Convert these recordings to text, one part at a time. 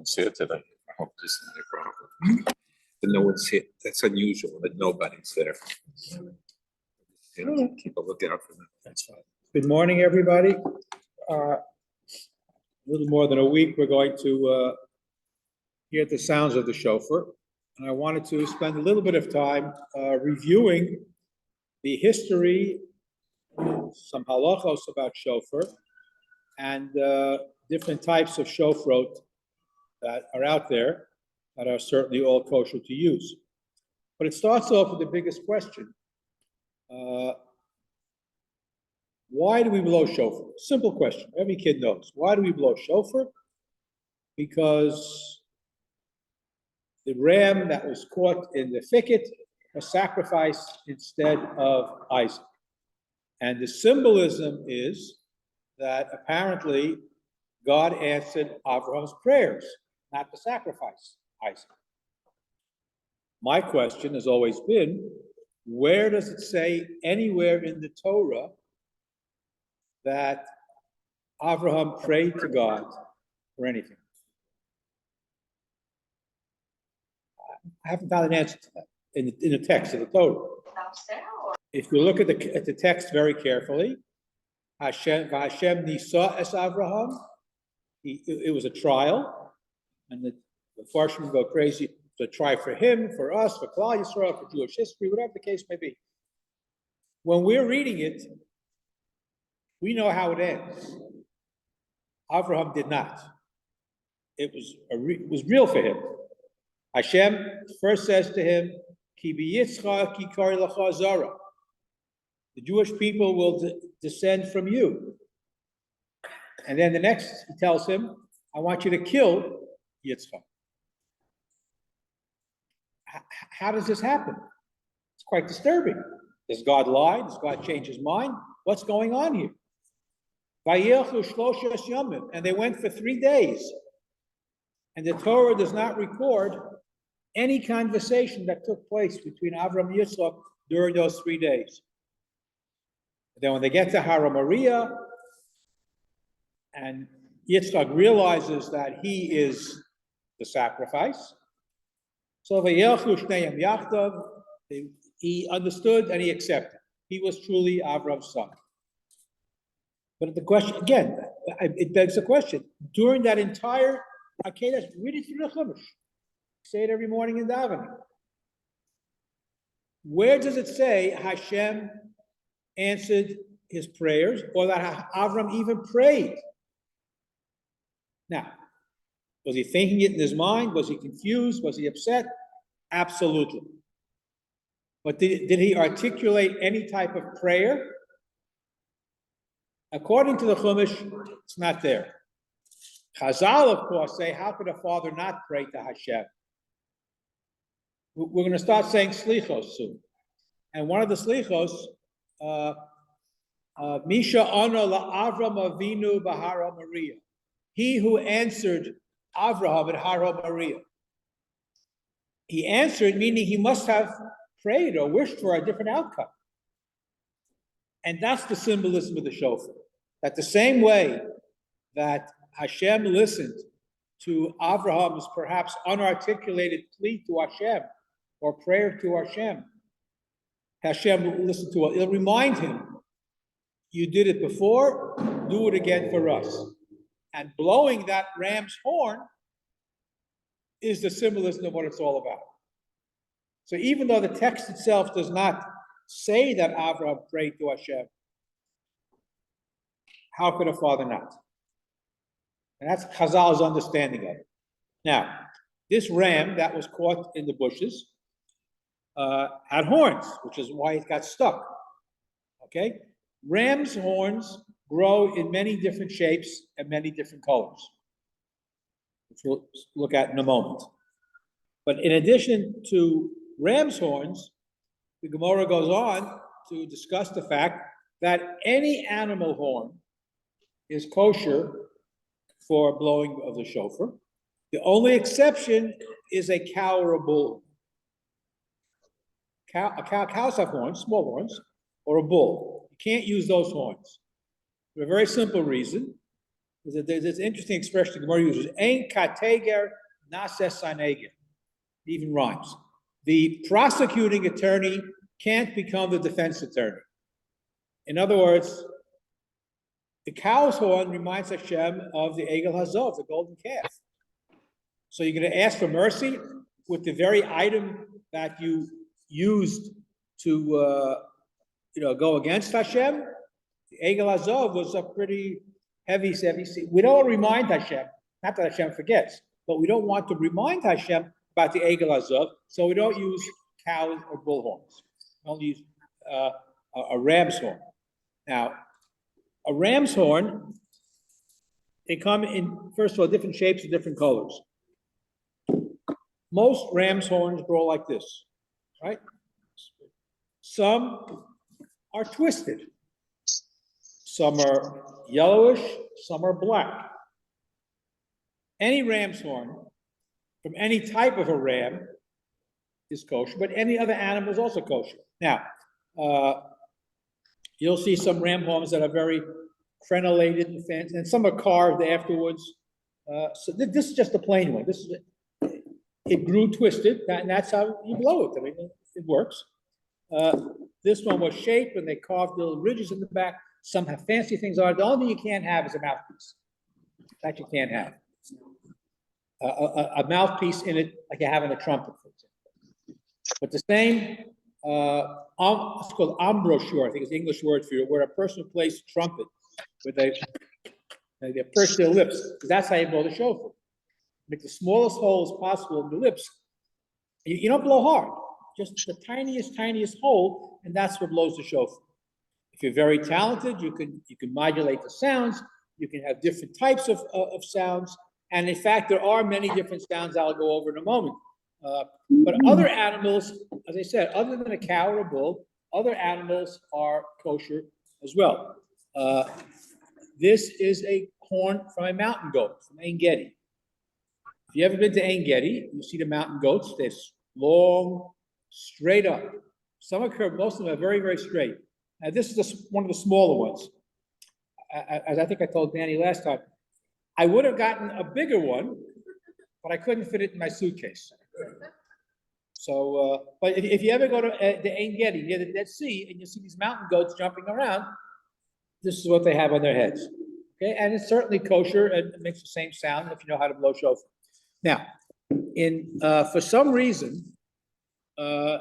one's here today. I hope this isn't a problem. That no one's here. That's unusual that nobody's there. Keep a lookout for them. That's fine. Good morning, everybody. A little more than a week, we're going to hear the sounds of the shofar. And I wanted to spend a little bit of time reviewing the history, some halachos about shofar, and different types of shofarot that are out there that are certainly all kosher to use. But it starts off with the biggest question. Why do we blow shofar? Simple question. Every kid knows. Why do we blow shofar? Because the ram that was caught in the thicket was sacrificed instead of Isaac. And the symbolism is that apparently God answered Abraham's prayers, not to sacrifice Isaac. My question has always been, where does it say anywhere in the Torah that Abraham prayed to God for anything? I haven't found an answer to that in the text of the Torah. If you look at the text very carefully, Hashem nisa es Abraham. It was a trial, and the Farshim go crazy to try for him, for us, for Klal Yisrael, for Jewish history, whatever the case may be. When we're reading it, we know how it ends. Abraham did not. It was real for him. Hashem first says to him, "Ki b'yitzcha ki kari l'cha zara." The Jewish people will descend from you. And then the next, he tells him, "I want you to kill Yitzchak." How does this happen? It's quite disturbing. Does God lie? Does God change his mind? What's going on here? And they went for 3 days. And the Torah does not record any conversation that took place between Avram and Yitzchak during those 3 days. Then when they get to Har Moriah, and Yitzchak realizes that he is the sacrifice, so he understood and he accepted. He was truly Avram's son. But the question, again, it begs the question, during that entire, okay, let's read it through the Chumash. Say it every morning in davening. Where does it say Hashem answered his prayers, or that Avram even prayed? Now, was he thinking it in his mind? Was he confused? Was he upset? Absolutely. But did he articulate any type of prayer? According to the Chumash, it's not there. Chazal, of course, say, how could a father not pray to Hashem? We're going to start saying slichos soon. And one of the slichos, Misha Ono la Avram Avinu Bahara Maria. He who answered Avraham at Har Moriah. He answered, meaning he must have prayed or wished for a different outcome. And that's the symbolism of the shofar. That the same way that Hashem listened to Abraham's perhaps unarticulated plea to Hashem or prayer to Hashem, Hashem listened to it. It'll remind him, you did it before, do it again for us. And blowing that ram's horn is the symbolism of what it's all about. So even though the text itself does not say that Abraham prayed to Hashem, how could a father not? And that's Chazal's understanding of it. Now, this ram that was caught in the bushes had horns, which is why it got stuck. Okay? Ram's horns grow in many different shapes and many different colors, which we'll look at in a moment. But in addition to ram's horns, the Gemara goes on to discuss the fact that any animal horn is kosher for blowing of the shofar. The only exception is a cow or a bull. Cows have horns, small horns, or a bull. You can't use those horns. For a very simple reason. There's this interesting expression the Gemara uses, ein kateger nases saneger. It even rhymes. The prosecuting attorney can't become the defense attorney. In other words, the cow's horn reminds Hashem of the Egel Hazov, the golden calf. So you're going to ask for mercy with the very item that you used to, go against Hashem. The Egel Hazov was a pretty heavy. We don't remind Hashem, not that Hashem forgets, but we don't want to remind Hashem about the Egel Hazov, so we don't use cow or bull horns. We only use a ram's horn. Now, a ram's horn, they come in, first of all, different shapes and different colors. Most ram's horns grow like this, right? Some are twisted. Some are yellowish, some are black. Any ram's horn from any type of a ram is kosher, but any other animal is also kosher. Now, you'll see some ram horns that are very crenellated and fancy, and some are carved afterwards. So this is just a plain one. It grew twisted, and that's how you blow it. I mean, it works. This one was shaped, and they carved little ridges in the back. Some have fancy things on it. The only thing you can't have is a mouthpiece. That you can't have. A mouthpiece in it, like you have in a trumpet, for example. But the same, it's called embouchure, I think is the English word for it, where a person plays trumpet, where they purse their lips, because that's how you blow the shofar. Make the smallest holes possible in the lips. You don't blow hard, just the tiniest hole, and that's what blows the shofar. If you're very talented, you can modulate the sounds. You can have different types of sounds, and in fact, there are many different sounds I'll go over in a moment. But other animals, as I said, other than a cow or a bull, other animals are kosher as well. This is a horn from a mountain goat, from Ein Gedi. If you ever been to Ein Gedi, you see the mountain goats. They're long, straight up. Some are curved, most of them are very, very straight. Now, this is one of the smaller ones. As I think I told Danny last time, I would have gotten a bigger one, but I couldn't fit it in my suitcase. So, but if you ever go to the Ein Gedi, near the Dead Sea, and you see these mountain goats jumping around, this is what they have on their heads. Okay, and it's certainly kosher and it makes the same sound if you know how to blow shofar. Now, for some reason, the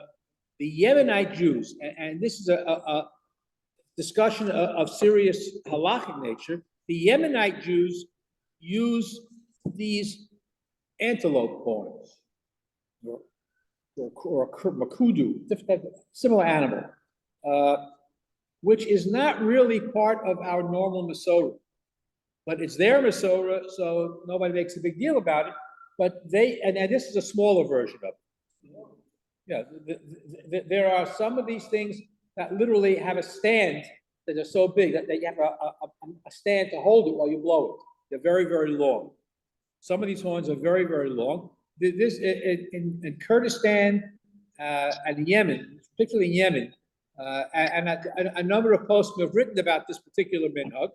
Yemenite Jews, and this is a discussion of serious halachic nature, the Yemenite Jews use these antelope horns, or makudu, similar animal, which is not really part of our normal Masorah. But it's their Masorah, so nobody makes a big deal about it. But and this is a smaller version of it. Yeah, there are some of these things that literally have a stand that are so big that you have a stand to hold it while you blow it. They're very, very long. Some of these horns are very, very long. This in Kurdistan and Yemen, particularly in Yemen, and a number of posts have written about this particular minhag,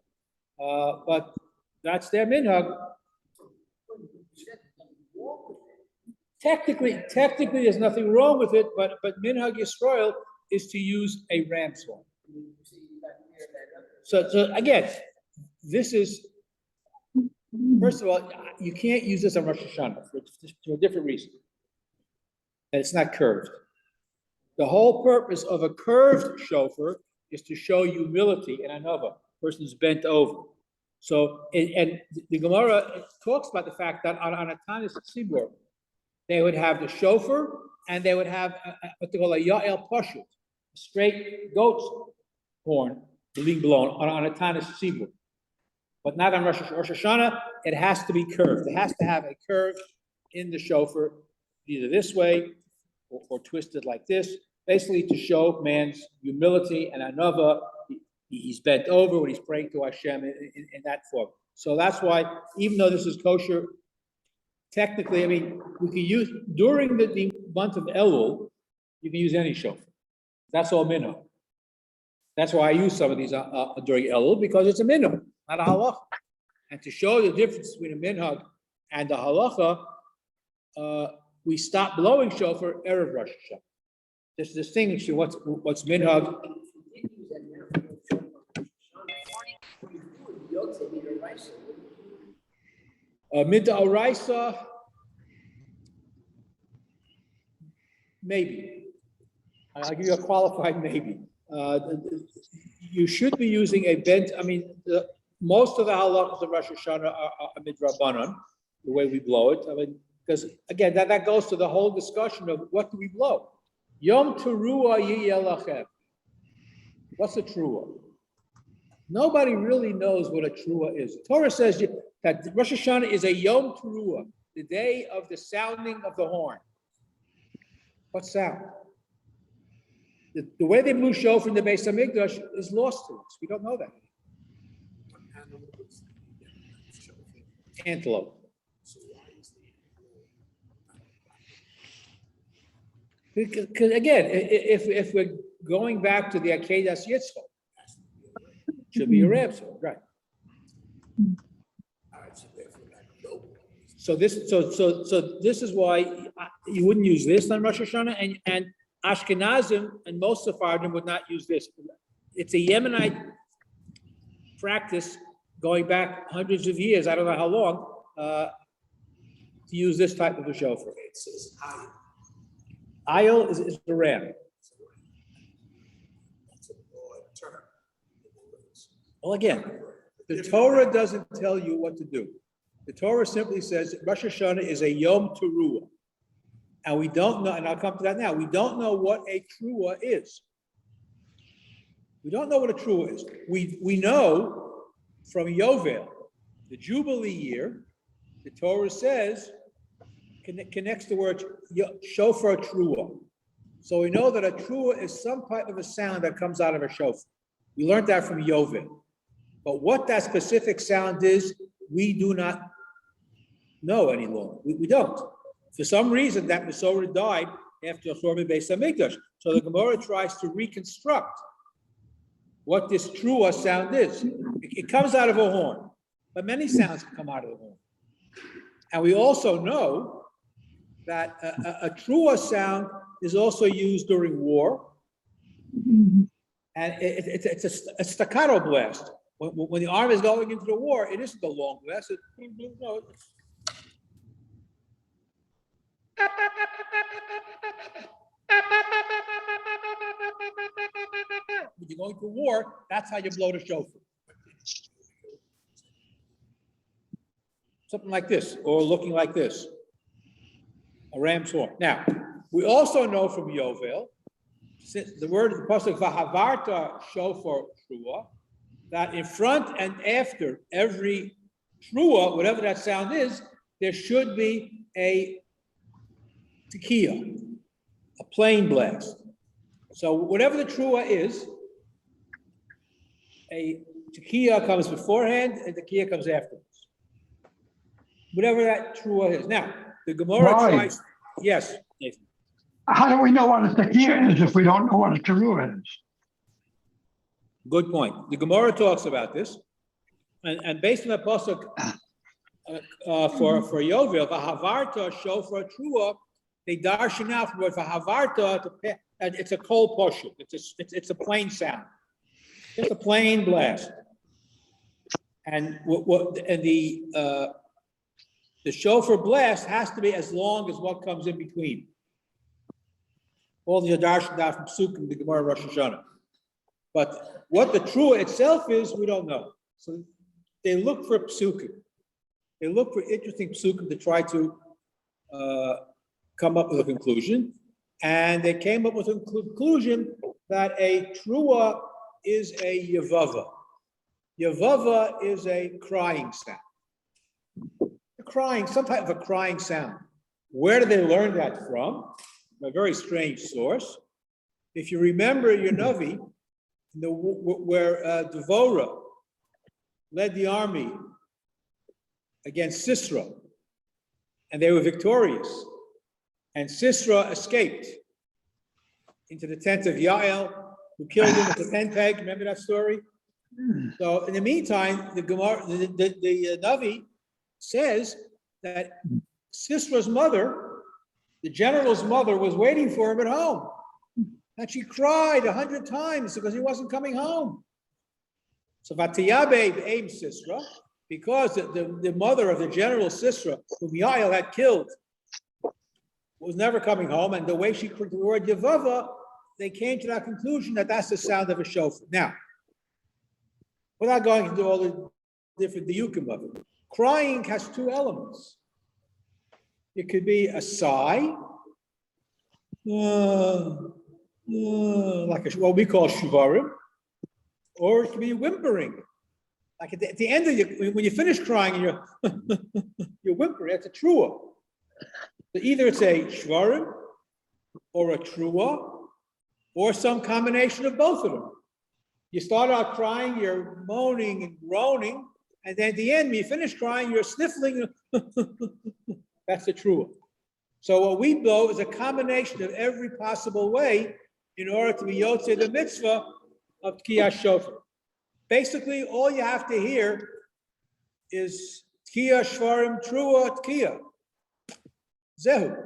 but that's their minhag. Technically, there's nothing wrong with it, but minhag Yisrael is to use a ram's horn. So again, this is, first of all, you can't use this on Rosh Hashanah for a different reason. And it's not curved. The whole purpose of a curved shofar is to show humility in another person's bent over. So, and the Gemara talks about the fact that on a Tanis Tzibur, they would have the shofar and they would have what they call a Ya'el Pashut, a straight goat's horn being blown on a Tanis Tzibur. But not on Rosh Hashanah, it has to be curved. It has to have a curve in the shofar, either this way or twisted like this, basically to show man's humility and another. He's bent over when he's praying to Hashem in that form. So that's why, even though this is kosher, technically, I mean, we can use, during the month of Elul, you can use any shofar. That's all minhag. That's why I use some of these during Elul, because it's a minhag, not a halach. And to show the difference between a minhag and the halacha, we stop blowing shofar erev Rosh Hashanah. Just distinguishing what's minhag. Mid'oraisa, maybe. I'll give you a qualified maybe. You should be using a bent. I mean, most of the halachas of Rosh Hashanah are midrabanan, the way we blow it. I mean, because again, that goes to the whole discussion of what do we blow. Yom Teruah Yiyelachem. What's a Teruah? Nobody really knows what a Teruah is. The Torah says that Rosh Hashanah is a Yom Teruah, the day of the sounding of the horn. What sound? The way they blew shofar in the Beis Hamikdash is lost to us. We don't know that. Antelope. Because again, if we're going back to the Akedas Yitzchak, should be a rabbi, right? So this is why you wouldn't use this on Rosh Hashanah, and Ashkenazim and most Sephardim would not use this. It's a Yemenite practice going back hundreds of years. I don't know how long to use this type of a shofar. It says ayil is the ram. Well, again, the Torah doesn't tell you what to do. The Torah simply says Rosh Hashanah is a Yom Teruah. And we don't know, and I'll come to that now, we don't know what a Teruah is. We don't know what a Teruah is. We know from Yovel, the Jubilee year, the Torah says, connects the word shofar Teruah. So we know that a Teruah is some type of a sound that comes out of a shofar. We learned that from Yovel. But what that specific sound is, we do not know any longer. We don't. For some reason, that Masorah died after the Churban Beis Hamikdash. So the Gemara tries to reconstruct what this Teruah sound is. It comes out of a horn, but many sounds can come out of the horn. And we also know that a Teruah sound is also used during war, and it's a staccato blast. When the army is going into the war, it isn't a long blast. When you're going to war, that's how you blow the shofar. Something like this, or looking like this. A ram's horn. Now, we also know from Yovel, since the word of the pasuk v'havarta shofar Teruah, that in front and after every Teruah, whatever that sound is, there should be a tekiah, a plain blast. So whatever the Teruah is, a tekiah comes beforehand and tekiah comes afterwards. Whatever that Teruah is. Now, the Gemara tries. Yes, Nathan. How do we know what a tekiah is if we don't know what a teruah is? Good point. The Gemara talks about this, and based on the pasuk for Yovel, v'havarta shofar Teruah, they darshan out from what v'havarta, and it's a kol poshut. It's a plain sound. It's a plain blast. And the shofar blast has to be as long as what comes in between. All the darshan out from Psukim, the Gemara Rosh Hashanah. But what the Teruah itself is, we don't know. So they look for psukim. They look for interesting psukim to try to come up with a conclusion. And they came up with a conclusion that a Teruah is a yavava. Yavava is a crying sound. Some type of a crying sound. Where did they learn that from? A very strange source. If you remember your Navi, where Devorah led the army against Sisera, and they were victorious, and Sisera escaped into the tent of Yael, who killed him with a tent peg. Remember that story? So in the meantime, the Gemara, the Navi says that Sisra's mother, the general's mother, was waiting for him at home. And she cried 100 times because he wasn't coming home. So Vatiyabe Aim Sisra, because the mother of the general Sisra, whom Yael had killed, was never coming home, and the way she put the word Yavava, they came to that conclusion that that's the sound of a shofar. Now, without going into all the different diukim of it, crying has two elements. It could be a sigh, like what we call shvarim, or it could be whimpering. Like at the end of when you finish crying and you're whimpering, that's a trua. So either it's a shvarim or a trua, or some combination of both of them. You start out crying, you're moaning and groaning, and then at the end, when you finish crying, you're sniffling. That's the trua. So what we blow is a combination of every possible way in order to be yotzei the mitzvah of Tkiyah Shofar. Basically, all you have to hear is Tkiyah Shvarim Trua Tkiyah. Zehu.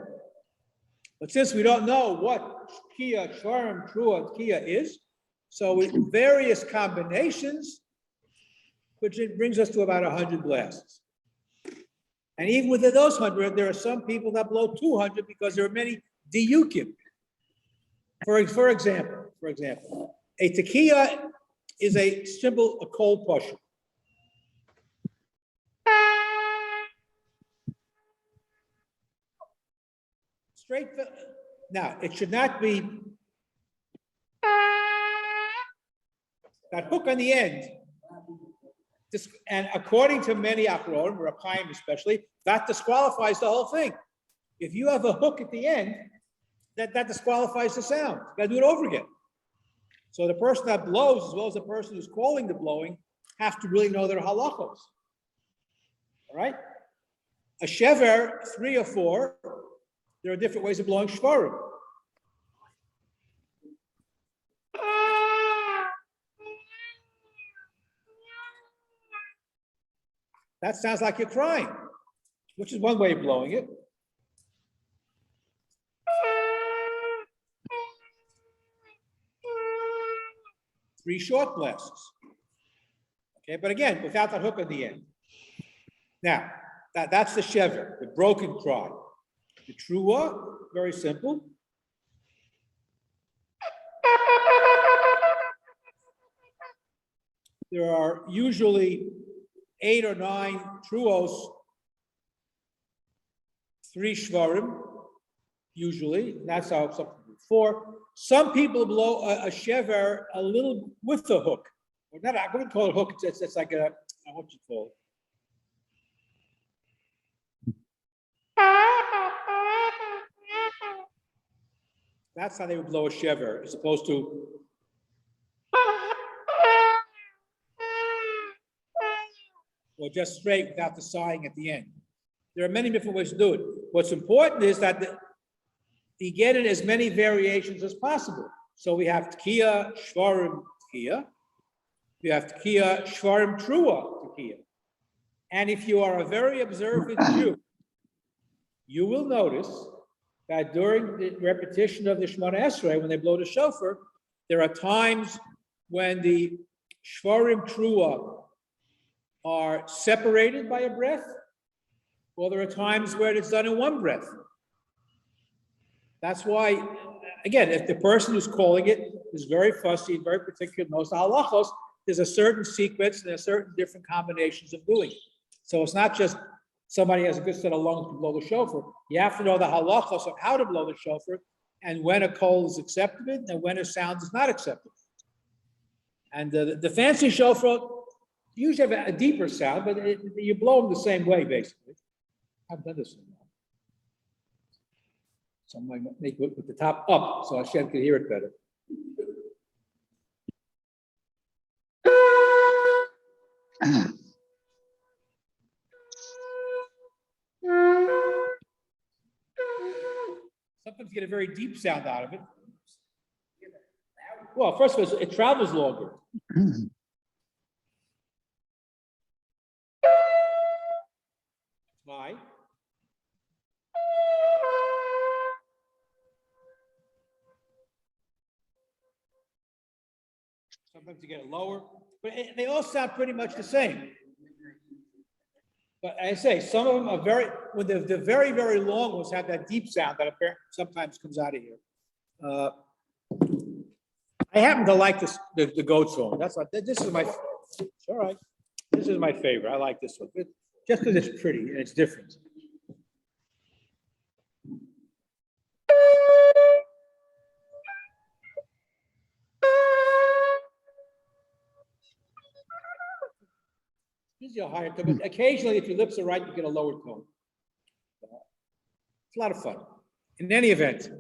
But since we don't know what Tkiyah Shvarim Trua Tkiyah is, so with various combinations, which it brings us to about 100 blasts. And even within those 100, there are some people that blow 200 because there are many diukim. For example, a tekiah is a cold push. Straight. Now, it should not be that hook on the end. And according to many Achronim, Rabbi especially, that disqualifies the whole thing. If you have a hook at the end, that disqualifies the sound. You gotta do it over again. So the person that blows, as well as the person who's calling the blowing, have to really know their halachos. All right? A shever, 3 or 4, there are different ways of blowing shvarim. That sounds like you're crying, which is one way of blowing it. Three short blasts. Okay, but again, without that hook at the end. Now, that's the shever, the broken cry. The trua, very simple. There are usually 8 or 9 truos, 3 shvarim, usually. That's how some 4. Some people blow a shever a little with the hook. Or not, I wouldn't call it hook. It's like a what you call it. That's how they would blow a shever, as opposed to or just straight without the sighing at the end. There are many different ways to do it. What's important is that you get in as many variations as possible. So we have Tkiyah, Shvarim, Tkiyah. We have Tkiyah, Shvarim, Trua, Tkiyah. And if you are a very observant Jew, you will notice that during the repetition of the Shemona Esrei, when they blow the shofar, there are times when the Shvarim, Trua are separated by a breath, or there are times where it's done in one breath. That's why, again, if the person who's calling it is very fussy and very particular, knows the halachos, there's a certain sequence and there are certain different combinations of doing it. So it's not just somebody has a good set of lungs to blow the shofar. You have to know the halachos of how to blow the shofar and when a call is accepted and when a sound is not accepted. And the fancy shofar usually have a deeper sound, but you blow them the same way, basically. I've done this. So I might make it with the top up so Hashem can hear it better. Sometimes you get a very deep sound out of it. Well, first of all, it travels longer. sometimes you get it lower, but they all sound pretty much the same. But I say, some of them are when the very, very long ones have that deep sound that apparently sometimes comes out of here. I happen to like the goat song. That's what, this is my, it's all right. This is my favorite. I like this one, just because it's pretty and it's different. Usually a higher tone, but occasionally, if your lips are right, you get a lower tone. It's a lot of fun. In any event,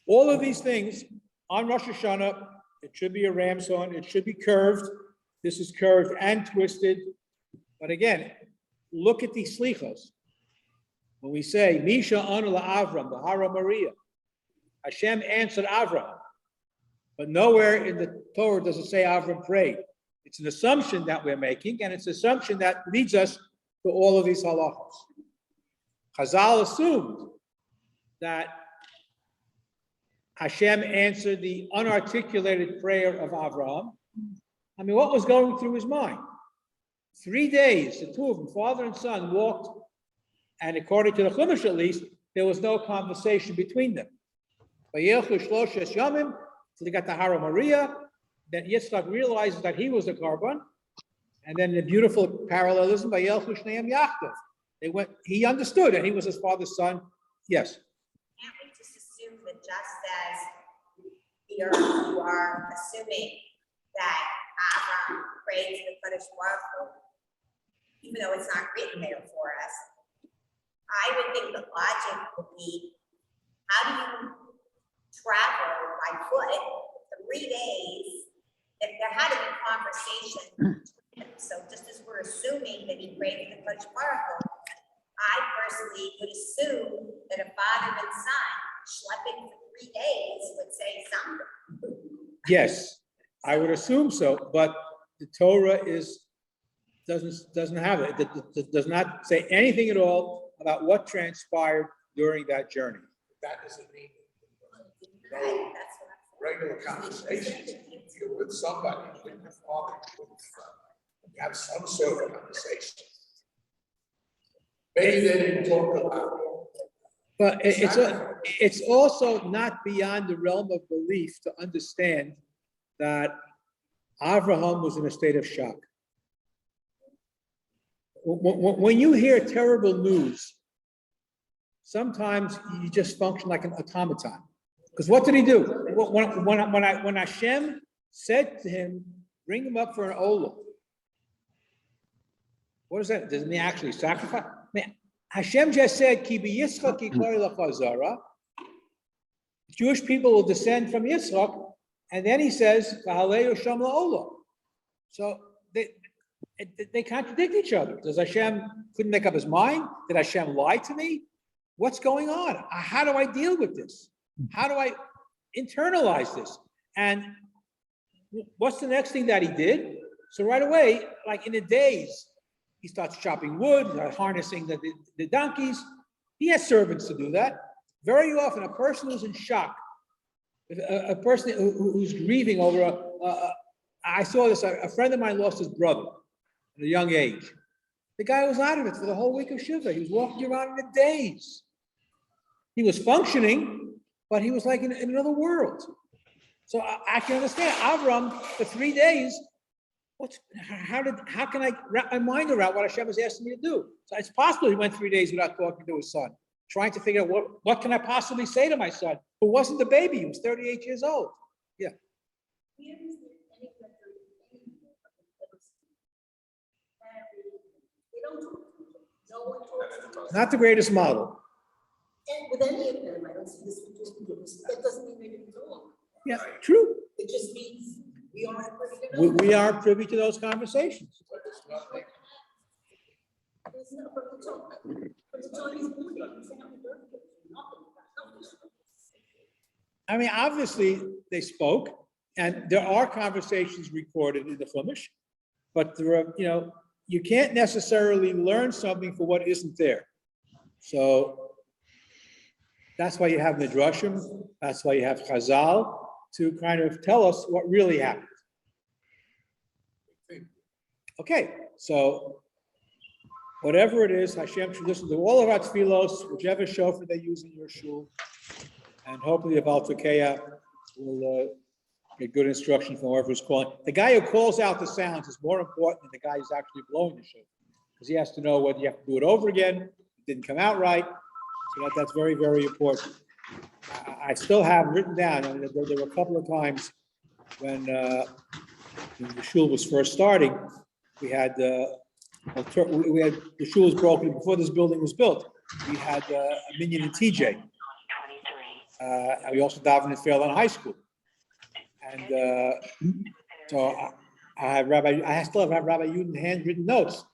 all of these things on Rosh Hashanah, it should be a ram's horn, it should be curved. This is curved and twisted. But again, look at these slichos. When we say, Misha anu Avram, the Hara Maria, Hashem answered Avram. But nowhere in the Torah does it say Avram prayed. It's an assumption that we're making, and it's an assumption that leads us to all of these halachos. Chazal assumed that Hashem answered the unarticulated prayer of Avraham. I mean, what was going through his mind? 3 days, the two of them, father and son, walked, and according to the Chumash at least, there was no conversation between them. Vayelchu shloshes yamim, so they got the Hara Maria. Then Yitzchak realizes that he was the korban, and then the beautiful parallelism by Yelchu Shneim Yachdav. They went. He understood, and he was his father's son. Yes. Can't we just assume that just as here you are assuming that Abraham prayed to the Kadosh Baruch Hu, even though it's not written there for us, I would think the logic would be, how do you travel by foot 3 days? If there had to be conversation, so just as we're assuming that he prayed to the Kadosh Baruch Hu, I personally would assume that a father and son schlepping for 3 days would say something. Yes, I would assume so, but the Torah doesn't have it. It does not say anything at all about what transpired during that journey. That doesn't mean Right, that's what I'm regular conversations. You're with somebody, with your father, with your friend. You have some sort of conversation. Maybe they didn't talk about it. But it's also not beyond the realm of belief to understand that Avraham was in a state of shock. When you hear terrible news, sometimes you just function like an automaton. Because what did he do? When Hashem said to him, bring him up for an olah, what is that? Doesn't he actually sacrifice? Hashem just said, Ki b'Yitzchak yikor lecha zara. Jewish people will descend from Yitzchak, and then he says, V'halei Sham la'olah. So they contradict each other. Does Hashem couldn't make up his mind? Did Hashem lie to me? What's going on? How do I deal with this? How do I internalize this? And what's the next thing that he did? So right away, like in the days, he starts chopping wood, harnessing the donkeys. He has servants to do that. Very often, a person who's in shock, a person who's grieving over I saw this, a friend of mine lost his brother at a young age. The guy was out of it for the whole week of Shiva. He was walking around in the daze. He was functioning, but he was like in another world. So I can understand Avram for 3 days. How can I wrap my mind around what Hashem was asking me to do? So it's possible he went 3 days without talking to his son, trying to figure out what can I possibly say to my son who wasn't the baby, he was 38 years old. Yeah. Not the greatest model. And with any of them, I don't see this with this. That doesn't mean they didn't talk. Yeah, true. It just means we aren't privy to know. We are privy to those conversations. There's no perfect talk. But the Chinese movie, I'm saying, nothing. I mean, obviously, they spoke, and there are conversations recorded in the Chumash, but there are, you can't necessarily learn something for what isn't there. So that's why you have Midrashim, that's why you have Chazal, to kind of tell us what really happened. Okay, so whatever it is, Hashem should listen to all of our tefillos, whichever shofar they use in your shul. And hopefully the Baal Tekeya will get good instruction from whoever is calling. The guy who calls out the sounds is more important than the guy who's actually blowing the shofar, because he has to know whether you have to do it over again, it didn't come out right. So that's very, very important. I still have written down, and there were a couple of times when the shul was first starting, we had the shul was broken before this building was built. We had a minyan in TJ. And we also davened in Fairlawn High School. And so I still have Rabbi Yudin handwritten notes.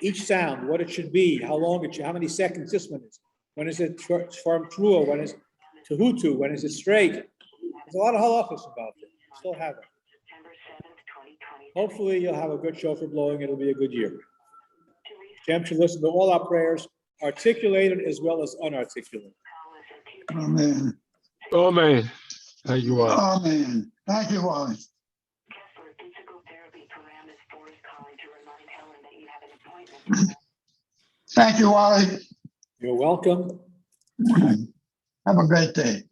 Each sound, what it should be, how long it should, how many seconds this one is. When is it farm trua? When is it tehutu? When is it straight? There's a lot of halachos about it. Still have it. Hopefully you'll have a good shofar blowing. It'll be a good year. Hashem should listen to all our prayers, articulated as well as unarticulated. Amen. Amen. Thank you, Wally. Amen. Thank you, Wally. Thank you, Wally. You're welcome. Have a great day.